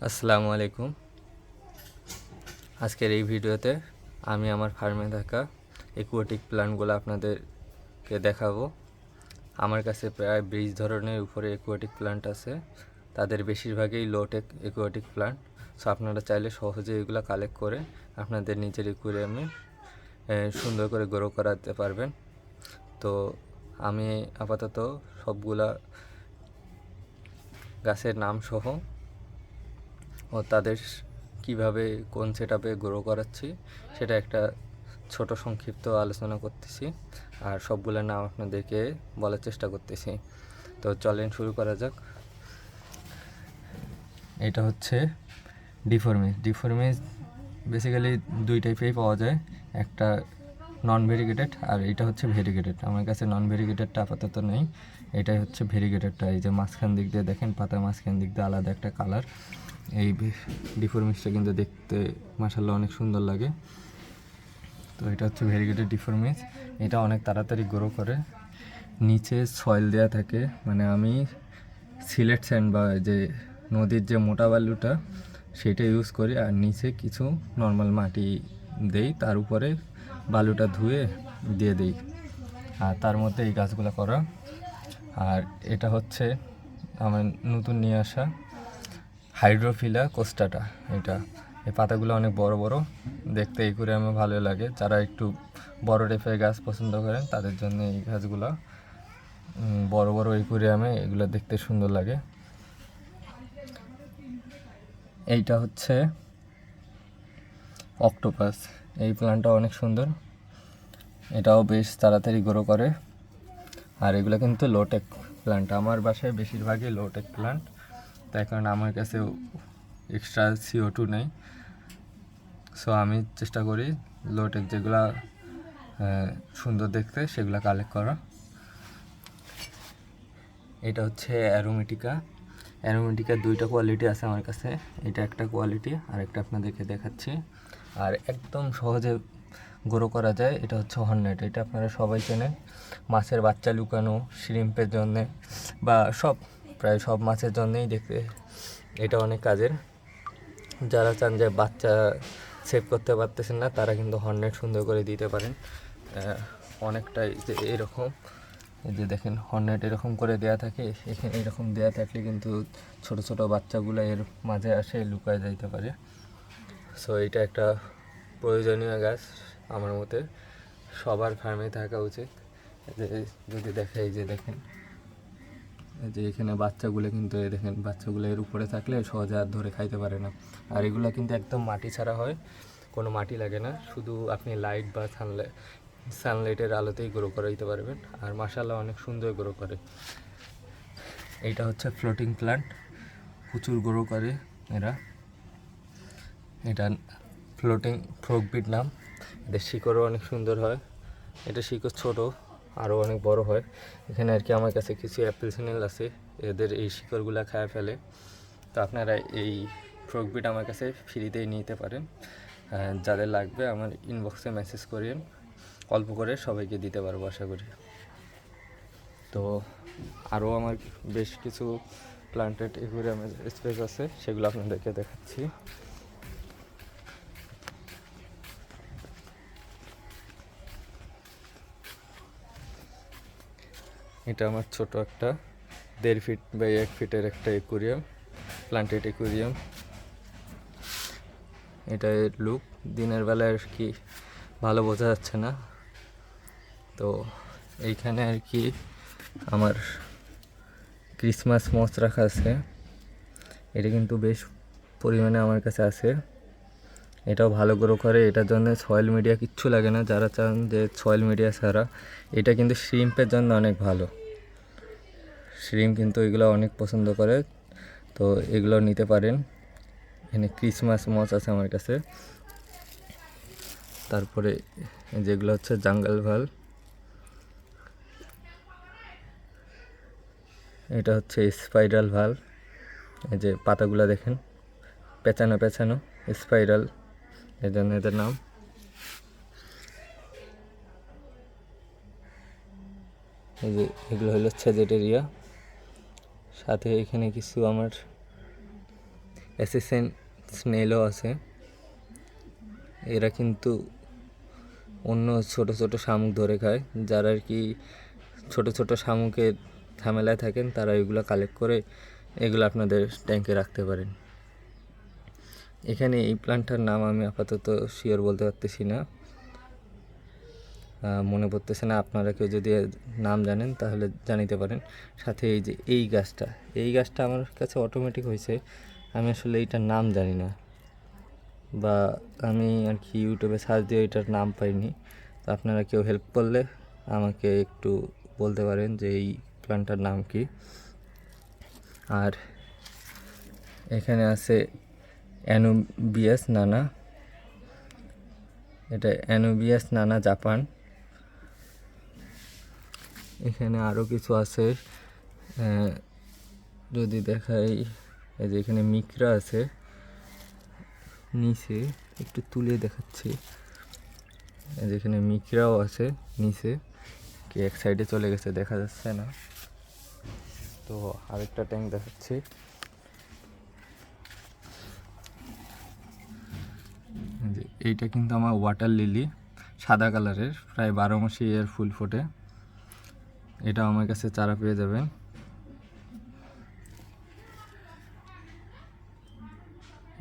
আসসালামু আলাইকুম। আজকের এই ভিডিওতে আমি আমার ফার্মে থাকা একুয়াটিক প্ল্যান্টগুলো আপনাদেরকে দেখাবো। আমার কাছে প্রায় 20 ধরনের উপরে একুয়াটিক প্ল্যান্ট আছে, তাদের বেশিরভাগই লোটেক একুয়াটিক প্ল্যান্ট। সো আপনারা চাইলে সহজে এগুলো কালেক্ট করে আপনাদের নিজের একুয়ারিয়ামে সুন্দর করে গ্রো করাতে পারবেন। তো আমি আপাতত সবগুলা গাছের নাম সহ ও তাদের কিভাবে কোন সেটআপে গ্রো করাচ্ছি সেটা একটা ছোট সংক্ষিপ্ত আলোচনা করতেছি, আর সবগুলোর নাম আপনাদেরকে বলার চেষ্টা করতেছি। তো চলেন শুরু করা যাক। এটা হচ্ছে ডিফর্মিস বেসিক্যালি দুই টাইপেই পাওয়া যায়, একটা নন ভেরিগেটেড আর এটা হচ্ছে ভেরিগেটেড। আমার কাছে নন ভেরিগেটেডটা আপাতত নেই, এটাই হচ্ছে ভেরিগেটেডটা। এই যে মাঝখান দিক দিয়ে দেখেন, পাতার মাঝখান দিক দিয়ে আলাদা একটা কালার। এই ডিফর্মিসটা কিন্তু দেখতে মাশাআল্লাহ অনেক সুন্দর লাগে। তো এটা হচ্ছে ভেরিগেটেড ডিফর্মিস। এটা অনেক তাড়াতাড়ি গ্রো করে। নিচে সয়েল দেওয়া থাকে, মানে আমি সিলেট স্যান্ড বা যে নদীর যে মোটা বালুটা সেটা ইউজ করি, আর নিচে কিছু নর্মাল মাটি দেই, তার উপরে বালুটা ধুয়ে দিয়ে দিই, আর তার মধ্যে এই গাছগুলো করা। আর এটা হচ্ছে আমার নতুন নিয়ে আসা হাইড্রোফিলা কোস্টাটা। এই পাতাগুলো অনেক বড় বড়, দেখতে এই করে আমার ভালো লাগে। যারা একটু বড় টাইপের গাছ পছন্দ করেন তাদের জন্য এই গাছগুলো বড় বড় অ্যাকুয়ারিয়ামে এগুলো দেখতে সুন্দর লাগে। এইটা হচ্ছে অক্টোপাস। এই প্ল্যান্টটা অনেক সুন্দর, এটাও বেশ তাড়াতাড়ি গ্রো করে। আর এগুলো কিন্তু লোটেক প্ল্যান্ট, আমার বাসায় বেশিরভাগই লোটেক প্ল্যান্ট, তাই কারণ আমার কাছে এক্সট্রা CO2 নেই। সো আমি চেষ্টা করি লোটেক যেগুলা সুন্দর দেখতে সেগুলো কালেক্ট করা। এটা হচ্ছে অ্যারোমেটিকা দুইটা কোয়ালিটি আছে আমার কাছে, এটা একটা কোয়ালিটি আর একটা আপনাদেরকে দেখাচ্ছি। আর একদম সহজে গ্রো করা যায় এটা হচ্ছে হর্নেট। এটা আপনারা সবাই চেনেন, মাছের বাচ্চা লুকানো, শ্রিম্পের জন্যে বা প্রায় সব মাছের জন্যেই দেখতে এটা অনেক কাজের। যারা চান যে বাচ্চা সেভ করতে পারতেছেন না, তারা কিন্তু হর্নেট সুন্দর করে দিতে পারেন। অনেকটাই যে এরকম, এই যে দেখেন হর্নেট এরকম করে দেয়া থাকে, এখানে এরকম দেয়া থাকলে কিন্তু ছোট ছোট বাচ্চাগুলো এর মাঝে আসে লুকায় যাইতে পারে। সো এটা একটা প্রয়োজনীয় গাছ আমার মতে, সবার ফার্মে থাকা উচিত। যদি দেখে এই যে দেখেন, এই যে এখানে বাচ্চাগুলো কিন্তু এই দেখেন, বাচ্চাগুলো এর উপরে থাকলে সহজে আর ধরে খাইতে পারে না। আর এগুলো কিন্তু একদম মাটি ছাড়া হয়, কোনো মাটি লাগে না, শুধু আপনি লাইট বা সানলাইটের আলোতেই গ্রো করাইতে পারবেন। আর মাশাআল্লাহ অনেক সুন্দর গ্রো করে। এইটা হচ্ছে ফ্লোটিং প্ল্যান্ট, প্রচুর গ্রো করে এরা। এটা ফ্লোটিং ফ্রগবিট নাম। এদের শিকড়ও অনেক সুন্দর হয়, এটা শিকড় ছোটো, আরও অনেক বড় হয়। এখানে আর কি আমার কাছে কিছু অ্যাপেল সিনেল আছে, এদের এই শিকড়গুলো খায় ফেলে। তো আপনারা এই ফ্রগবিট আমার কাছে ফ্রিতেই নিতে পারেন। যাদের লাগবে আমার ইনবক্সে মেসেজ করেন, অল্প করে সবাইকে দিতে পারবো আশা করি। তো আরও আমার বেশ কিছু প্লান্টেড অ্যাকুয়ারিয়ামের স্পেস আছে, সেগুলো আপনাদেরকে দেখাচ্ছি। এটা আমার ছোট একটা 1.5 ফিট বাই 1 ফিটের একটা অ্যাকুয়ারিয়াম, প্লান্টেড অ্যাকুয়ারিয়াম। এটা লুক দিনের বেলায় আর কি ভালো বোঝা যাচ্ছে না। তো এইখানে আর কি আমার ক্রিসমাস মস রাখা আছে, এটা কিন্তু বেশ পরিমাণে আমার কাছে আছে। এটাও ভালো গ্রো করে, এটার জন্য সয়েল মিডিয়া কিচ্ছু লাগে না। যারা চান যে সয়েল মিডিয়া ছাড়া, এটা কিন্তু শ্রিম্পের জন্য অনেক ভালো। শ্রিম্প কিন্তু এগুলো অনেক পছন্দ করে, তো এগুলো নিতে পারেন। এখানে ক্রিসমাস মস আছে আমার কাছে। তারপরে যেগুলো হচ্ছে জাঙ্গল ভাল, এটা হচ্ছে স্পাইরাল ভাল। এই যে পাতাগুলো দেখেন পেঁচানো পেঁচানো, স্পাইরাল, এই জন্য এদের নাম। এই যে এগুলো হলো সেজেটেরিয়া। সাথে এখানে কিছু আমার অ্যাসিসেন স্নেলও আছে। এরা কিন্তু অন্য ছোট ছোট শামুক ধরে খায়। যারা আর কি ছোট ছোট শামুকের ঝামেলায় থাকেন তারা এগুলো কালেক্ট করে এগুলো আপনাদের ট্যাঙ্কে রাখতে পারেন। এখানে এই প্ল্যান্টটার নাম আমি আপাতত শিওর বলতে পারতেছি না, মনে পড়তেছে না। আপনারা কেউ যদি নাম জানেন তাহলে জানিতে পারেন। সাথে এই যে এই গাছটা আমার কাছে অটোমেটিক হয়েছে, আমি আসলে এইটার নাম জানি না, বা আমি আর কি ইউটিউবে সার্চ দিয়ে এটার নাম পাইনি। তো আপনারা কেউ হেল্প করলে আমাকে একটু বলতে পারেন যে এই প্ল্যান্টটার নাম কি। আর এখানে আছে অ্যানুবিয়াস নানা, এটা অ্যানুবিয়াস নানা জাপান। এখানে আরও কিছু আছে, যদি দেখাই, এই যে এখানে মিকরা আছে নিচে, একটু তুলে দেখাচ্ছি। এই যে এখানে মিকরাও আছে নিচে, কি এক সাইডে চলে গেছে দেখা যাচ্ছে না। তো আরেকটা ট্যাঙ্ক দেখাচ্ছি। এইটা কিন্তু আমার ওয়াটার লিলি, সাদা কালারের, প্রায় 12 মাসই এর ফুল ফোটে। এটা আমার কাছে চারা পেয়ে যাবেন।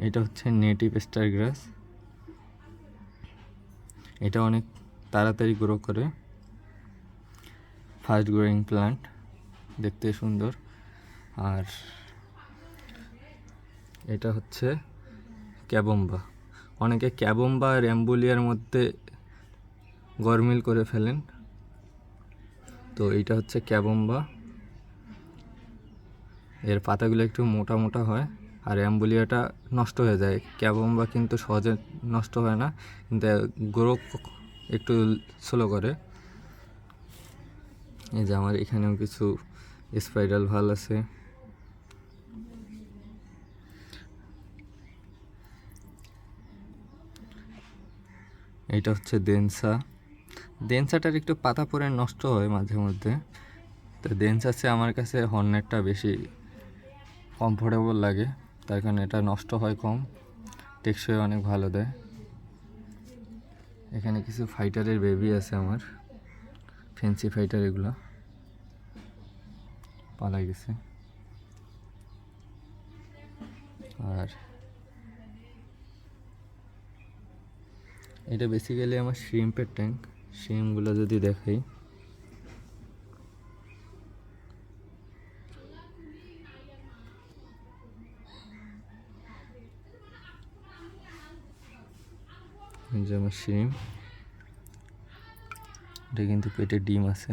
এটা হচ্ছে নেটিভ স্টার গ্রাস, এটা অনেক তাড়াতাড়ি গ্রো করে, ফাস্ট গ্রোয়িং প্ল্যান্ট, দেখতে সুন্দর। আর এটা হচ্ছে ক্যাবম্বা। অনেকে ক্যাবম্বা আর অ্যাম্বুলিয়ার মধ্যে গরমিল করে ফেলেন, তো এইটা হচ্ছে ক্যাবম্বা। এর পাতাগুলো একটু মোটা মোটা হয়, আর অ্যাম্বুলিয়াটা নষ্ট হয়ে যায়। ক্যাবম্বা কিন্তু সহজে নষ্ট হয় না, কিন্তু গ্রো একটু স্লো করে। এই যে আমার এখানেও কিছু স্পাইরাল ভাল আছে। এইটা হচ্ছে দেনসাটার একটু পাতা পরে নষ্ট হয় মাঝে মধ্যে, তো দেনসাসে আমার কাছে হর্নেটটা বেশি কমফোর্টেবল লাগে, তার কারণে এটা নষ্ট হয় কম, টেকসই অনেক ভালো দেয়। এখানে কিছু ফাইটারের বেবি আছে আমার, ফ্যান্সি ফাইটার, এগুলো পালাই গেছে। আর এটা বেসিক্যালি আমার শ্রিম্পের ট্যাঙ্ক। শ্রিম্পগুলো যদি দেখাই, যে আমার শ্রিম্প, এটা কিন্তু পেটে ডিম আছে,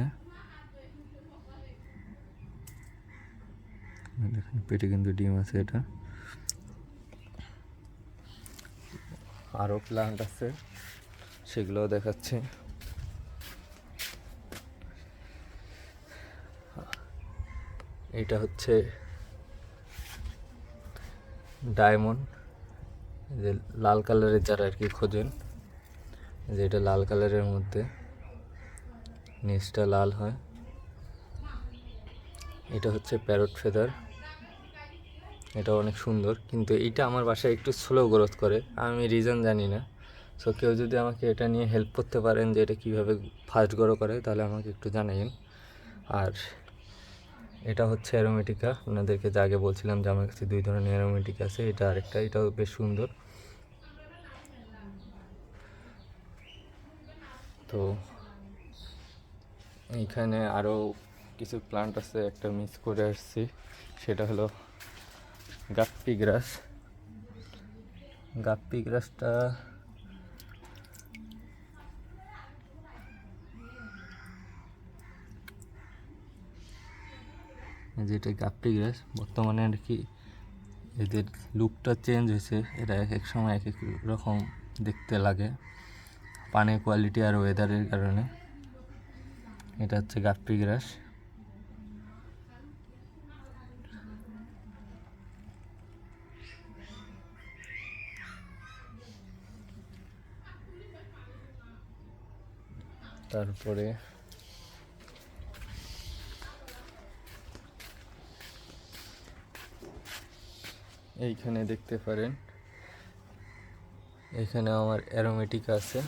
দেখেন পেটে কিন্তু ডিম আছে। এটা আরও প্লান্ট আছে, সেগুলোও দেখাচ্ছে। এটা হচ্ছে ডায়মন্ড, যে লাল কালারের যারা আর কি খোঁজেন, যে এটা লাল কালারের মধ্যে নিচটা লাল হয়। এটা হচ্ছে প্যারট ফেদার, এটা অনেক সুন্দর, কিন্তু এটা আমার বাসায় একটু স্লো গ্রোথ করে, আমি রিজন জানি না। সো কেউ যদি আমাকে এটা নিয়ে হেল্প করতে পারেন যে এটা কীভাবে ফাস্ট গ্রো করে, তাহলে আমাকে একটু জানাইন। আর এটা হচ্ছে অ্যারোমেটিকা, আপনাদেরকে যে আগে বলছিলাম যে আমার কাছে 2 ধরনের অ্যারোমেটিকা আছে, এটা আরেকটা, এটাও বেশ সুন্দর। তো এইখানে আরও কিছু প্লান্ট আছে, একটা মিস করে আসছি, সেটা হলো গাপ্পি গ্রাসটা যেটা গাপ্পি গ্রাস, বর্তমানে আর কি এদের লুকটা চেঞ্জ হয়েছে, এটা এক এক সময় এক এক রকম দেখতে লাগে, পানির কোয়ালিটি আর ওয়েদারের কারণে। এটা হচ্ছে গাপ্পি গ্রাস। তারপরে এইখানে দেখতে পারেন, এখানে আমার অ্যারোমেটিকা আছে।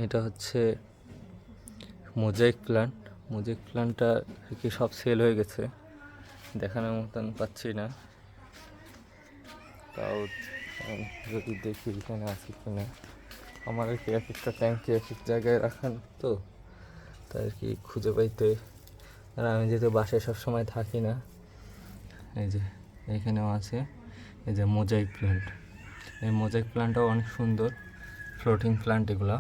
এটা হচ্ছে মোজাইক প্ল্যান্ট। মোজাইক প্ল্যান্টটা কি সব সেল হয়ে গেছে, দেখানোর মতন পাচ্ছি না। তাও যদি দেখি এখানে আছে কিনা। আমার আর কি এক একটা ট্যাঙ্কি এক এক জায়গায় রাখান, তো তাই আর কি খুঁজে পাইতে, আর আমি যেহেতু বাসায় সবসময় থাকি না। এই যে এখানেও আছে, এই যে মোজাইক প্ল্যান্ট। এই মোজাইক প্ল্যান্টটাও অনেক সুন্দর, ফ্লোটিং প্ল্যান্ট। এগুলো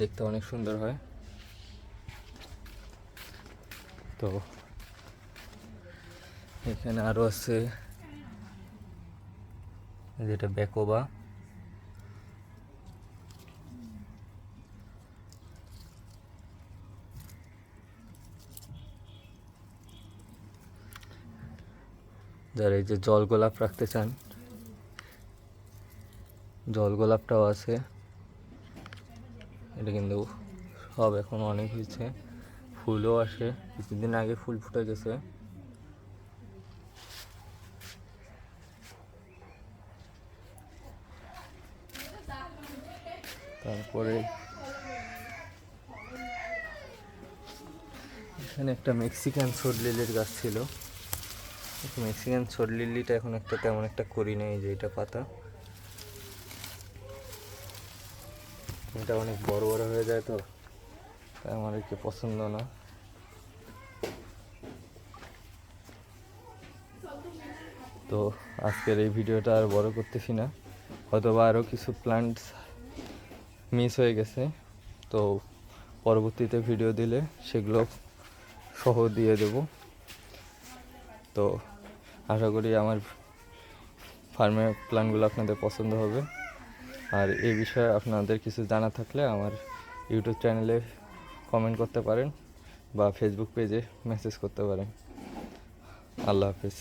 দেখতে অনেক সুন্দর হয়। তো এখানে আরও আছে, যেটা ব্যাকোবা। যারা এই যে জল গোলাপ রাখতে চান, জল গোলাপটাও আছে। এটা কিন্তু সব এখন অনেক হয়েছে, ফুলও আসে। কিছুদিন আগে ফুল ফুটে গেছে। তারপরে এখানে একটা মেক্সিকান সোড লিলির গাছ ছিল। মেক্সিকান সোড লিলিটা এখন একটা তেমন একটা করি না। এই যে এটা পাতা, এটা অনেক বড় বড় হয়ে যায়, তো তাই আমার একটু পছন্দ না। তো আজকের এই ভিডিওটা আর বড় করতেছি না, হয়তোবা আরও কিছু প্ল্যান্টস মিস হয়ে গেছে, তো পরবর্তীতে ভিডিও দিলে সেগুলো সহ দিয়ে দেব। তো আশা করি আমার ফার্মের প্ল্যানগুলো আপনাদের পছন্দ হবে। আর এই বিষয়ে আপনাদের কিছু জানা থাকলে আমার ইউটিউব চ্যানেলে কমেন্ট করতে পারেন বা ফেসবুক পেজে মেসেজ করতে পারেন। আল্লাহ হাফিজ।